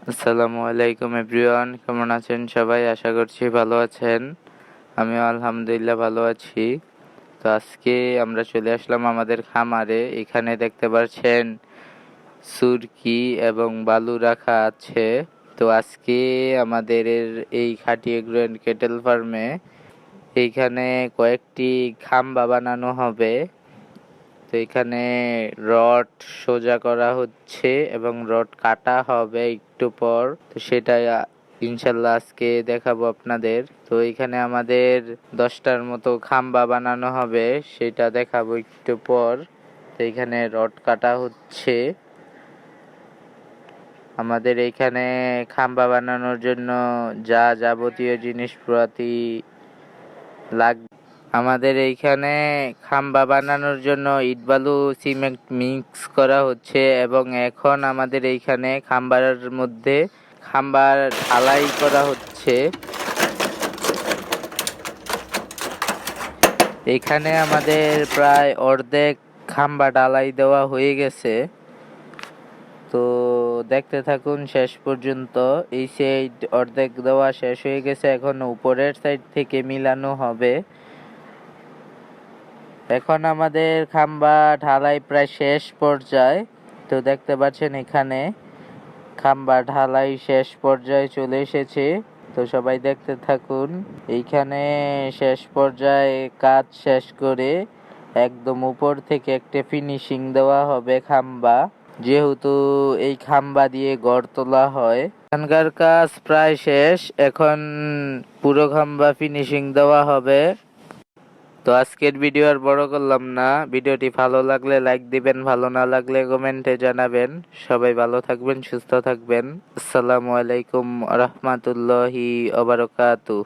আসসালামু আলাইকুম এভরিওয়ান, কেমন আছেন সবাই? আশা করছি ভালো আছেন। আমিও আলহামদুলিল্লাহ ভালো আছি। তো আজকে আমরা চলে আসলাম আমাদের খামারে। এখানে দেখতে পাচ্ছেন সুরকি এবং বালু রাখা আছে। তো আজকে আমাদের এই খাঁটি এগ্রো অ্যান্ড ক্যাটেল ফার্মে এইখানে কয়েকটি খাম্বা বানানো হবে। তো এখানে রড সোজা করা হচ্ছে এবং রড কাটা হবে একটু পর। তো সেটা ইনশাল্লাহ আজকে দেখাবো আপনাদের। তো এখানে আমাদের 10টার মতো খাম্বা বানানো হবে, সেটা দেখাবো একটু পর। তো এখানে রড কাটা হচ্ছে। আমাদের এইখানে খাম্বা বানানোর জন্য যা যাবতীয় জিনিসপাতি লাগবে, আমাদের এইখানে খাম্বা বানানোর জন্য ইট বালু সিমেন্ট মিক্স করা হচ্ছে এবং এখন আমাদের এইখানে খাম্বার মধ্যে খাম্বার ঢালাই করা হচ্ছে। এখানে আমাদের প্রায় অর্ধেক খাম্বা ঢালাই দেওয়া হয়ে গেছে। তো দেখতে থাকুন শেষ পর্যন্ত। এই সাইড অর্ধেক দেওয়া শেষ হয়ে গেছে, এখন উপরের সাইড থেকে মিলানো হবে। এখন আমাদের খাম্বা ঢালাই প্রায় শেষ পর্যায়ে। তো দেখতে পাচ্ছেন এখানে খাম্বা ঢালাই শেষ পর্যায়ে চলে এসেছে। তো সবাই দেখতে থাকুন। এইখানে শেষ পর্যায়ে কাজ শেষ করে একদম উপর থেকে একটা ফিনিশিং দেওয়া হবে খাম্বা, যেহেতু এই খাম্বা দিয়ে ঘর তোলা হয়। এখানকার কাজ প্রায় শেষ, এখন পুরো খাম্বা ফিনিশিং দেওয়া হবে। তো আজকের ভিডিও আর বড় করলাম না। ভিডিওটি ভালো লাগলে লাইক দিবেন, ভালো না লাগলে কমেন্টে জানাবেন। সবাই ভালো থাকবেন, সুস্থ থাকবেন। আসসালামু আলাইকুম রাহমাতুল্লাহি ওয়া বারাকাতুহু।